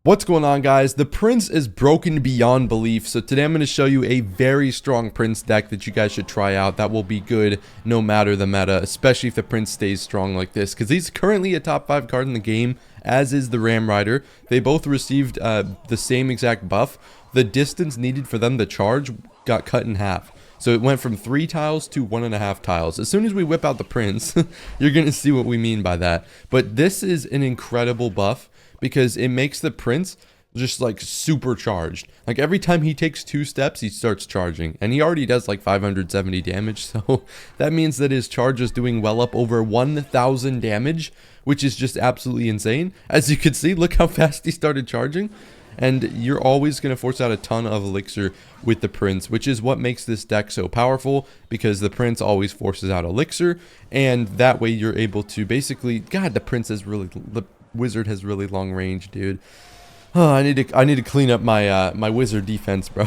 What's going on, guys? The Prince is broken beyond belief, so today I'm going to show you a very strong Prince deck that you guys should try out. That will be good no matter the meta, especially if the Prince stays strong like this, because he's currently a top 5 card in the game, as is the Ram Rider. They both received the same exact buff. The distance needed for them to charge got cut in half. So it went from 3 tiles to 1.5 tiles. As soon as we whip out the Prince, you're going to see what we mean by that. But this is an incredible buff, because it makes the Prince just like supercharged. Like every time he takes 2 steps, he starts charging, and he already does like 570 damage. So that means that his charge is doing well up over 1000 damage, which is just absolutely insane. As you can see, look how fast he started charging. And you're always going to force out a ton of elixir with the Prince, which is what makes this deck so powerful, because the Prince always forces out elixir, and that way you're able to basically, God, the Prince is really, the Wizard has really long range, dude. Oh, I need to clean up my my Wizard defense, bro.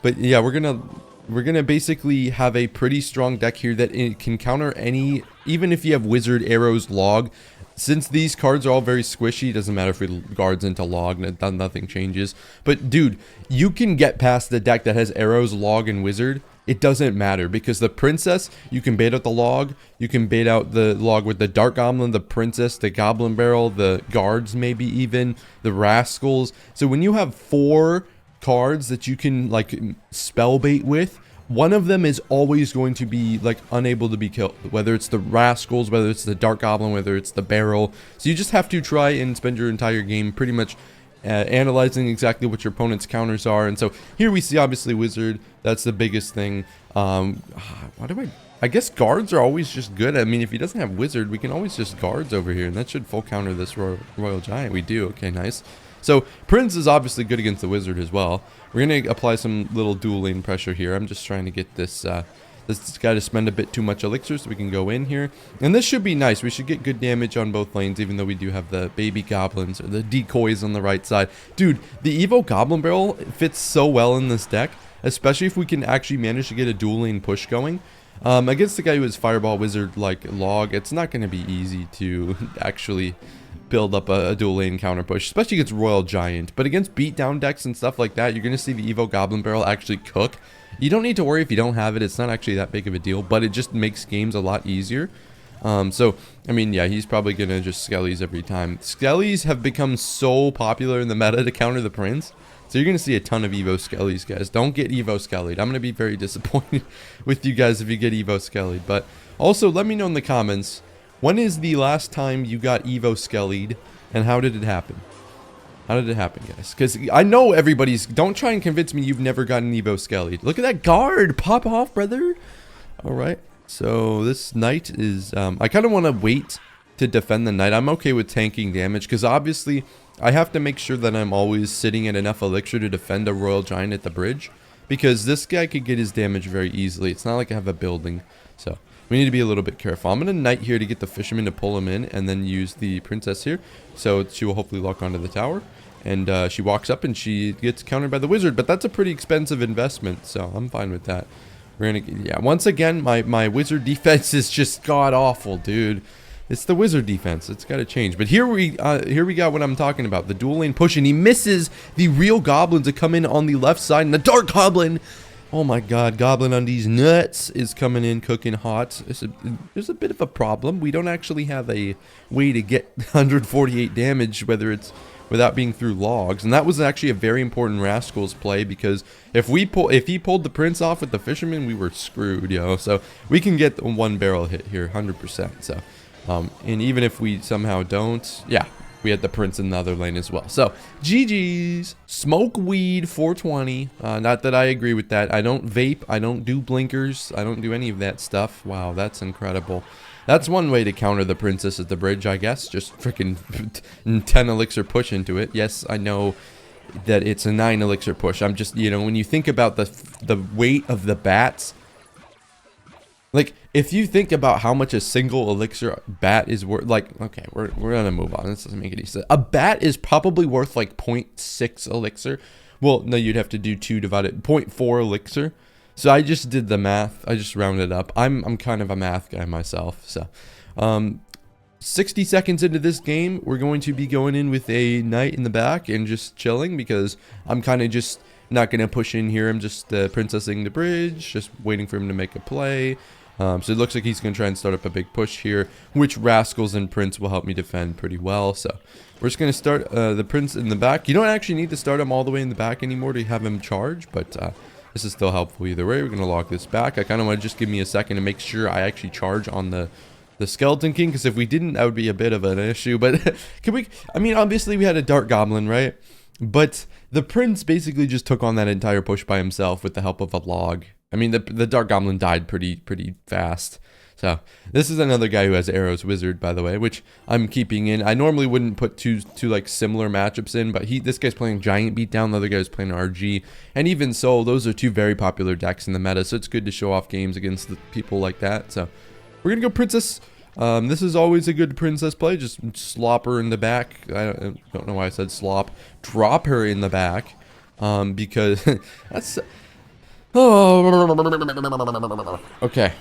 But yeah, we're gonna basically have a pretty strong deck here that it can counter any, even if you have Wizard, Arrows, Log. Since these cards are all very squishy, it doesn't matter if it guards into Log, nothing changes. But dude, you can get past the deck that has Arrows, Log, and Wizard. It doesn't matter, because the Princess, you can bait out the Log, you can bait out the Log with the Dark Goblin, the Princess, the Goblin Barrel, the Guards, maybe even the Rascals. So when you have 4 cards that you can like spell bait with, one of them is always going to be like unable to be killed, whether it's the Rascals, whether it's the Dark Goblin, whether it's the Barrel. So you just have to try and spend your entire game pretty much analyzing exactly what your opponent's counters are. And so here we see obviously Wizard. That's the biggest thing. I guess Guards are always just good. I mean, if he doesn't have Wizard, we can always just Guards over here, and that should full counter this Royal Giant. We do. Okay, nice. So Prince is obviously good against the Wizard as well. We're going to apply some little dual lane pressure here. I'm just trying to get this this guy to spend a bit too much elixir so we can go in here. And this should be nice. We should get good damage on both lanes, even though we do have the baby goblins or the decoys on the right side. Dude, the Evo Goblin Barrel fits so well in this deck, especially if we can actually manage to get a dual lane push going. Against the guy who has Fireball, Wizard, like Log, it's not going to be easy to actually build up a dual lane counter push, especially against Royal Giant. But against beatdown decks and stuff like that, you're going to see the Evo Goblin Barrel actually cook. You don't need to worry if you don't have it. It's not actually that big of a deal, but it just makes games a lot easier. So, I mean, yeah, he's probably going to just Skellies every time. Skellies have become so popular in the meta to counter the Prince. So you're going to see a ton of Evo Skellies, guys. Don't get Evo Skellied. I'm going to be very disappointed with you guys if you get Evo Skellied. But also, let me know in the comments, when is the last time you got Evo Skellied, and how did it happen? How did it happen, guys? Because I know everybody's... Don't try and convince me you've never gotten Evo Skellied. Look at that guard! Pop off, brother! Alright, so this knight is... I kind of want to wait to defend the knight. I'm okay with tanking damage, because obviously I have to make sure that I'm always sitting at enough elixir to defend a Royal Giant at the bridge, because this guy could get his damage very easily. It's not like I have a building, so we need to be a little bit careful. I'm going to knight here to get the Fisherman to pull him in, and then use the Princess here, so she will hopefully lock onto the tower. And she walks up and she gets countered by the Wizard, but that's a pretty expensive investment, so I'm fine with that. We're gonna, yeah, once again, my Wizard defense is just god-awful, dude. It's the Wizard defense. It's got to change. But here we got what I'm talking about. The dual lane push, and he misses the real goblins that come in on the left side, and the Dark Goblin, oh my god, Goblin on these nuts is coming in cooking hot. There's a bit of a problem. We don't actually have a way to get 148 damage, whether it's without being through logs, and that was actually a very important Rascals play, because if he pulled the Prince off with the Fisherman, we were screwed, yo. So we can get one barrel hit here 100%. So and even if we somehow don't, yeah, we had the Prince in the other lane as well. So GG's. Smoke weed 420. Not that I agree with that. I don't vape, I don't do blinkers, I don't do any of that stuff. Wow, that's incredible. That's one way to counter the Princess at the bridge, I guess. Just freaking 10 elixir push into it. Yes, I know that it's a 9 elixir push. I'm just, you know, when you think about the weight of the bats, like, if you think about how much a single elixir bat is worth, like, okay, we're gonna move on. This doesn't make any sense. A bat is probably worth like 0.6 elixir. Well, no, you'd have to do 2 divided 0.4 elixir. So I just did the math. I just rounded up. I'm kind of a math guy myself. So 60 seconds into this game, we're going to be going in with a knight in the back and just chilling because I'm kind of just not going to push in here. I'm just princessing the bridge, just waiting for him to make a play. So it looks like he's going to try and start up a big push here, which rascals and prince will help me defend pretty well. So we're just going to start the prince in the back. You don't actually need to start him all the way in the back anymore to have him charge, but this is still helpful either way. We're going to lock this back. I kind of want to just give me a second to make sure I actually charge on the skeleton king, because if we didn't, that would be a bit of an issue. But can we, I mean, obviously we had a dark goblin, right? But the prince basically just took on that entire push by himself with the help of a log. I mean, the dark goblin died pretty fast. So this is another guy who has arrows wizard, by the way, which I'm keeping in. I normally wouldn't put two like similar matchups in, but this guy's playing giant beatdown, the other guy's playing RG, and even so, those are two very popular decks in the meta. So it's good to show off games against the people like that. So we're gonna go princess. This is always a good princess play. Just slop her in the back. I don't know why I said slop. Drop her in the back, because that's. Oh, okay.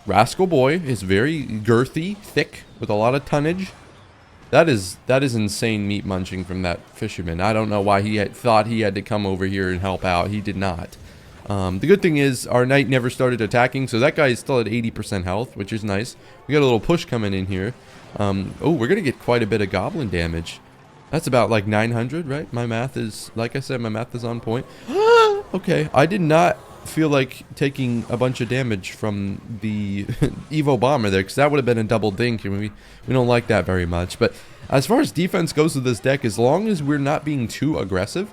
Rascal boy is very girthy, thick, with a lot of tonnage. That is insane meat munching from that fisherman. I don't know why he thought he had to come over here and help out. He did not. The good thing is our knight never started attacking, so that guy is still at 80% health, which is nice. We got a little push coming in here. Oh, we're gonna get quite a bit of goblin damage. That's about like 900, right? My math is, like I said, my math is on point. Okay, I did not feel like taking a bunch of damage from the Evo bomber there, because that would have been a double dink, and we don't like that very much. But as far as defense goes with this deck, as long as we're not being too aggressive,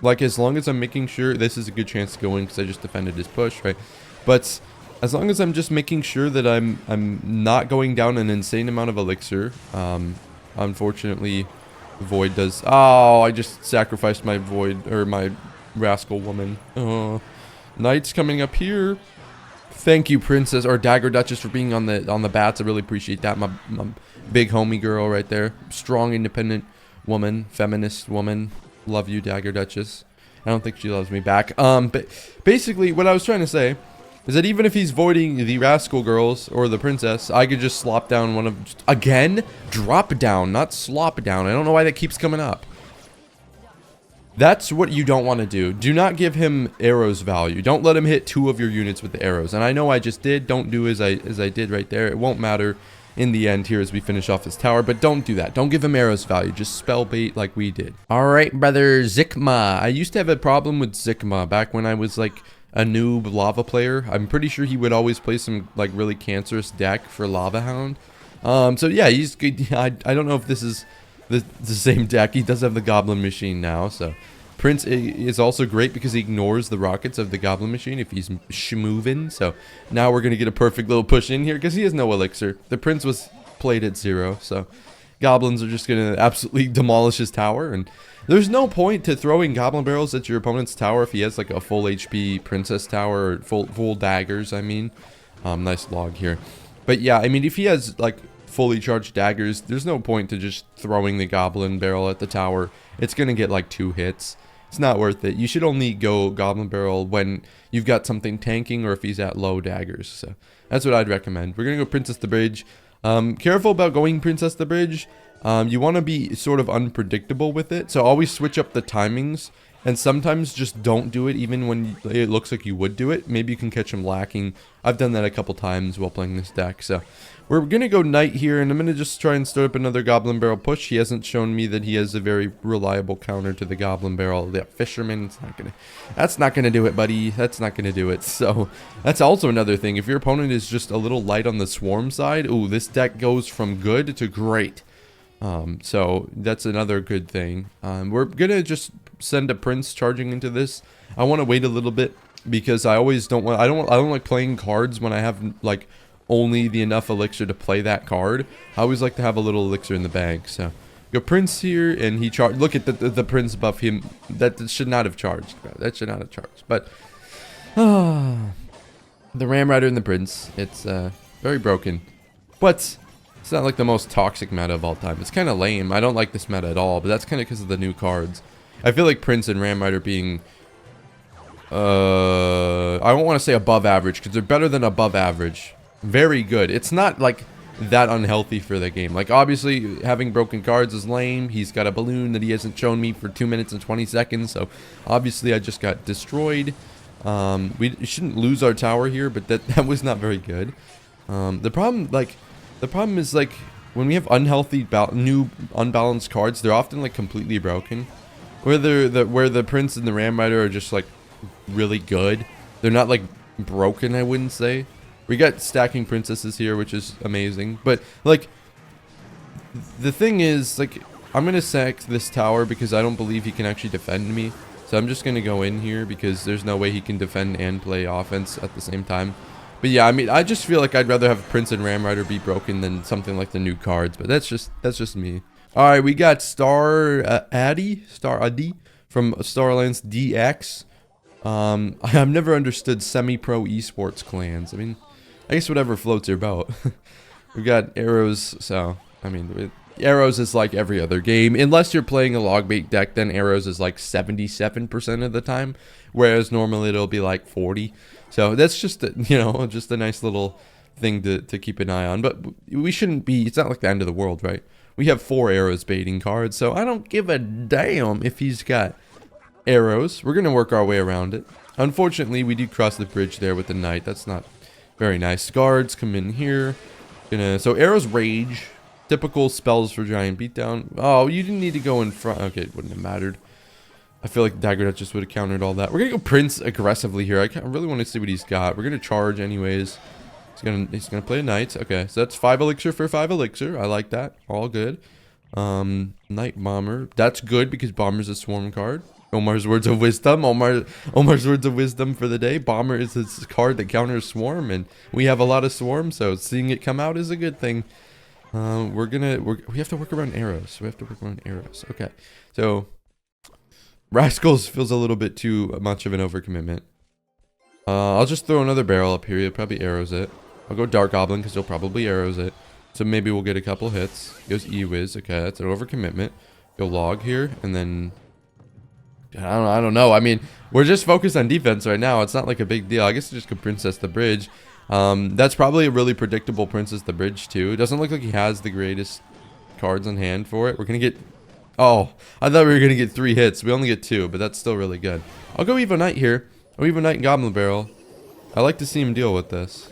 like as long as I'm making sure this is a good chance to go in because I just defended his push, right? But as long as I'm just making sure that I'm not going down an insane amount of elixir. Unfortunately, Void does. Oh, I just sacrificed my Void, or my rascal woman. Oh, knight's coming up here. Thank you, princess or dagger duchess, for being on the bats. I really appreciate that. My big homie girl right there. Strong, independent woman, feminist woman. Love you, dagger duchess. I don't think she loves me back. But basically, what I was trying to say is that even if he's voiding the rascal girls or the princess, I could just slop down one of... Again? Drop down, not slop down. I don't know why that keeps coming up. That's what you don't want to do. Do not give him arrows value. Don't let him hit 2 of your units with the arrows. And I know I just did. Don't do as I did right there. It won't matter in the end here as we finish off his tower. But don't do that. Don't give him arrows value. Just spell bait like we did. Alright, brother. Zikma. I used to have a problem with Zikma back when I was like a noob lava player. I'm pretty sure he would always play some like really cancerous deck for Lava Hound. So yeah, he's good. I don't know if this is the same deck. He does have the Goblin Machine now, so Prince is also great because he ignores the rockets of the Goblin Machine if he's schmoovin'. So now we're gonna get a perfect little push in here because he has no elixir. The Prince was played at 0, so goblins are just gonna absolutely demolish his tower, and there's no point to throwing goblin barrels at your opponent's tower if he has like a full HP princess tower or full daggers. I mean, nice log here. But yeah, I mean, if he has like fully charged daggers, there's no point to just throwing the goblin barrel at the tower. It's gonna get like 2 hits. It's not worth it. You should only go goblin barrel when you've got something tanking or if he's at low daggers. So that's what I'd recommend. We're gonna go princess the bridge. Careful about going princess the bridge. You want to be sort of unpredictable with it, so always switch up the timings, and sometimes just don't do it even when it looks like you would do it. Maybe you can catch him lacking. I've done that a couple times while playing this deck. So we're gonna go knight here, and I'm gonna just try and start up another goblin barrel push. He hasn't shown me that he has a very reliable counter to the goblin barrel. The fisherman, that's not gonna do it, buddy. That's not gonna do it. So that's also another thing. If your opponent is just a little light on the swarm side, ooh, this deck goes from good to great. So that's another good thing. We're gonna just send a prince charging into this. I want to wait a little bit because I always don't want. I don't like playing cards when I have like only the enough elixir to play that card. I always like to have a little elixir in the bank. So go prince here, and he charged. Look at the prince buff. Him that should not have charged. That should not have charged. But the ram rider and the prince. It's very broken, but it's not like the most toxic meta of all time. It's kind of lame. I don't like this meta at all, but that's kind of because of the new cards. I feel like Prince and Ram Rider being, I don't want to say above average, because they're better than above average. Very good. It's not like that unhealthy for the game. Like, obviously, having broken cards is lame. He's got a balloon that he hasn't shown me for 2 minutes and 20 seconds. So, obviously, I just got destroyed. We shouldn't lose our tower here, but that was not very good. The problem is, like, when we have unhealthy, new unbalanced cards, they're often, like, completely broken. Where the Prince and the Ram Rider are just, like, really good. They're not, like, broken, I wouldn't say. We got stacking princesses here, which is amazing. But, like, the thing is, like, I'm going to sack this tower because I don't believe he can actually defend me. So I'm just going to go in here because there's no way he can defend and play offense at the same time. But yeah, I mean, I just feel like I'd rather have Prince and Ram Rider be broken than something like the new cards. But that's just me. All right, we got Star Addy from Starlands DX. I've never understood semi-pro esports clans. I mean, I guess whatever floats your boat. We've got arrows, so, I mean, arrows is like every other game. Unless you're playing a log bait deck, then arrows is like 77% of the time. Whereas normally it'll be like 40. So that's just, just a nice little thing to keep an eye on. But we shouldn't be, it's not like the end of the world, right? We have 4 arrows baiting cards, so I don't give a damn if he's got arrows. We're going to work our way around it. Unfortunately, we do cross the bridge there with the knight. That's not very nice. Guards come in here. So arrows rage. Typical spells for giant beatdown. Oh, you didn't need to go in front. Okay, it wouldn't have mattered. I feel like Dagger Duchess would have countered all that. We're going to go Prince aggressively here. I really want to see what he's got. We're going to charge anyways. He's gonna play a knight. Okay, so that's 5 elixir for 5 elixir. I like that. All good. Knight Bomber. That's good because Bomber's a swarm card. Omar's words of wisdom. Omar's words of wisdom for the day. Bomber is his card that counters swarm, and we have a lot of swarm, so seeing it come out is a good thing. We have to work around arrows. Okay, so Rascals feels a little bit too much of an overcommitment. I'll just throw another barrel up here. He'll probably arrows it. I'll go Dark Goblin because he'll probably arrows it. So maybe we'll get a couple hits. Goes E-Wiz. Okay, that's an overcommitment. Go log here, and then I don't know. I mean, we're just focused on defense right now. It's not like a big deal. I guess I just could Princess the Bridge. That's probably a really predictable Princess the Bridge too. It doesn't look like he has the greatest cards on hand for it. We're gonna get. Oh, I thought we were gonna get 3 hits. We only get 2, but that's still really good. I'll go Evo Knight here. I'll Evo Knight and Goblin Barrel. I like to see him deal with this.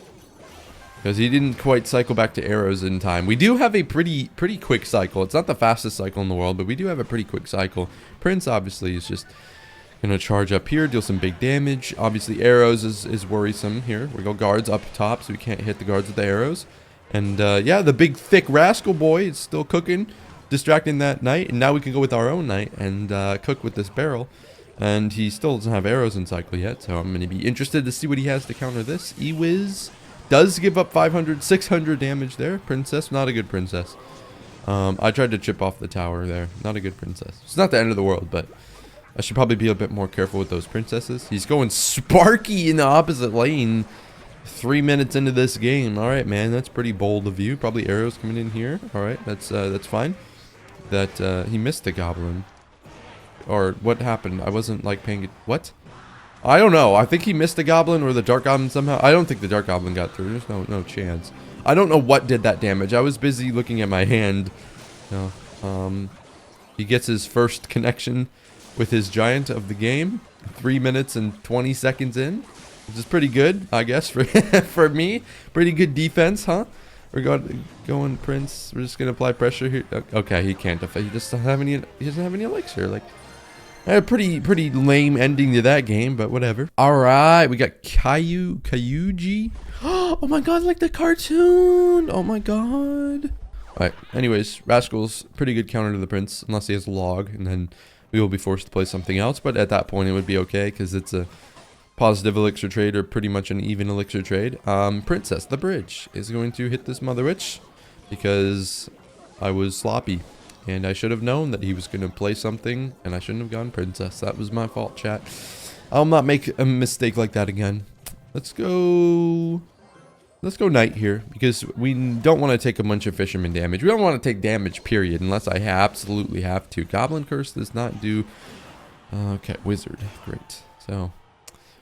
Because he didn't quite cycle back to arrows in time. We do have a pretty quick cycle. It's not the fastest cycle in the world, but we do have a pretty quick cycle. Prince, obviously, is just going to charge up here, deal some big damage. Obviously, arrows is worrisome here. We go guards up top, so we can't hit the guards with the arrows. And, yeah, the big, thick rascal boy is still cooking, distracting that knight. And now we can go with our own knight and cook with this barrel. And he still doesn't have arrows in cycle yet, so I'm going to be interested to see what he has to counter this. E-Wiz does give up 500, 600 damage there. Princess, not a good princess. I tried to chip off the tower there. Not a good princess. It's not the end of the world, but I should probably be a bit more careful with those princesses. He's going Sparky in the opposite lane 3 minutes into this game. All right, man, that's pretty bold of you. Probably arrows coming in here. All right, that's fine. That he missed the goblin. Or what happened? I wasn't like paying it. What? I don't know. I think he missed the goblin or the dark goblin somehow. I don't think the dark goblin got through. There's no chance. I don't know what did that damage. I was busy looking at my hand. No. He gets his first connection with his giant of the game. 3 minutes and 20 seconds in, which is pretty good, I guess, for me. Pretty good defense, huh? We're going Prince. We're just gonna apply pressure here. Okay, he can't defend. He doesn't have any elixir. Like. A pretty lame ending to that game, but whatever. All right, we got Kyuji. Oh my god, like the cartoon. Oh my god. All right, anyways, Rascal's pretty good counter to the Prince, unless he has log, and then we will be forced to play something else. But at that point, it would be okay, because it's a positive elixir trade, or pretty much an even elixir trade. Princess the Bridge is going to hit this Mother Witch, because I was sloppy. And I should have known that he was going to play something, and I shouldn't have gone Princess. That was my fault, chat. I'll not make a mistake like that again. Let's go Knight here, because we don't want to take a bunch of Fisherman damage. We don't want to take damage, period, unless I absolutely have to. Goblin Curse does not do... okay, Wizard. Great. So,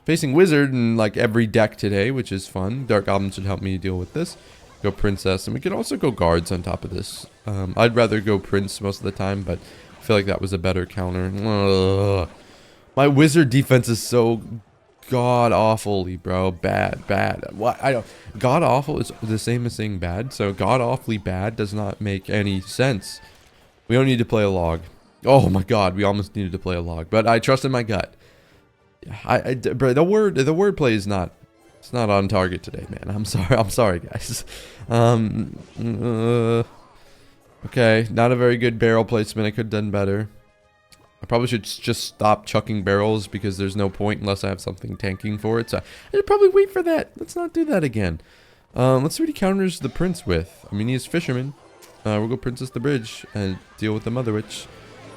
facing Wizard in, like, every deck today, which is fun. Dark Goblin should help me deal with this. Go princess, and we could also go guards on top of this. I'd rather go prince most of the time, but I feel like that was a better counter. Ugh. My wizard defense is so god awfully, bro. Bad. What? I don't. God awful is the same as saying bad. So god awfully bad does not make any sense. We don't need to play a log. Oh my god, we almost needed to play a log, but I trusted my gut. Bro, the word play is not. It's not on target today, man. I'm sorry, guys. Okay, not a very good barrel placement. I could have done better. I probably should just stop chucking barrels because there's no point unless I have something tanking for it. So I should probably wait for that. Let's not do that again. Let's see what he counters the prince with. I mean, he is fisherman. We'll go princess the bridge and deal with the mother witch.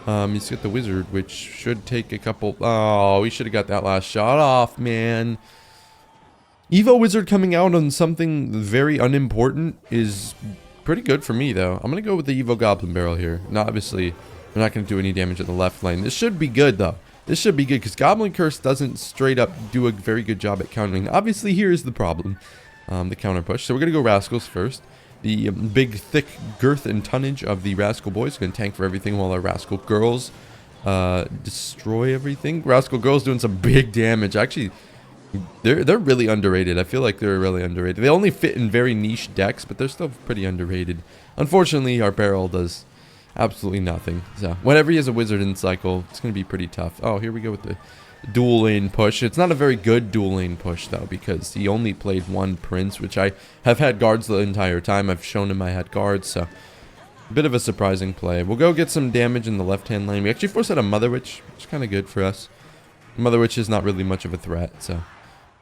He's got the wizard, which should take a couple. Oh, we should have got that last shot off, man. Evo wizard coming out on something very unimportant is pretty good for me, though. I'm going to go with the Evo goblin barrel here. Now, obviously, I'm not going to do any damage at the left lane. This should be good, though. This should be good, because Goblin Curse doesn't straight up do a very good job at countering. Obviously, here is the problem. The counter push. So we're going to go Rascals first. The big, thick girth and tonnage of the Rascal boys going to tank for everything while our Rascal girls destroy everything. Rascal girls doing some big damage. Actually, they're really underrated. I feel like they're really underrated. They only fit in very niche decks, but they're still pretty underrated. Unfortunately, our barrel does absolutely nothing. So whenever he has a wizard in cycle, it's going to be pretty tough. Oh, here we go with the dual lane push. It's not a very good dual lane push, though, because he only played one prince, which I have had guards the entire time. I've shown him I had guards, so a bit of a surprising play. We'll go get some damage in the left-hand lane. We actually forced out a Mother Witch, which is kind of good for us. Mother Witch is not really much of a threat, so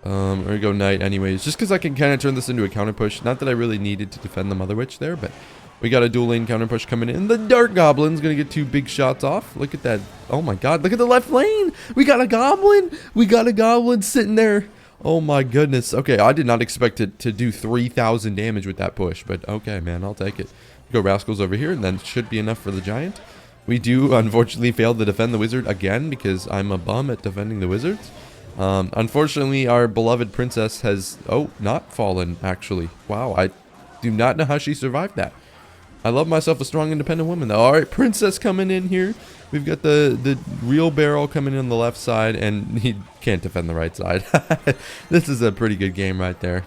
we're going to go Knight anyways, just because I can kind of turn this into a counter push. Not that I really needed to defend the Mother Witch there, but we got a dual lane counter push coming in. The Dark Goblin's going to get 2 big shots off. Look at that. Oh my god. Look at the left lane. We got a Goblin. We got a Goblin sitting there. Oh my goodness. Okay, I did not expect it to do 3,000 damage with that push. But okay, man, I'll take it. Go Rascals over here, and then it should be enough for the Giant. We do, unfortunately, fail to defend the Wizard again because I'm a bum at defending the Wizards. Unfortunately, our beloved princess has, not fallen, actually. Wow, I do not know how she survived that. I love myself a strong, independent woman, though. All right, princess coming in here. We've got the real barrel coming in on the left side, and he can't defend the right side. This is a pretty good game right there.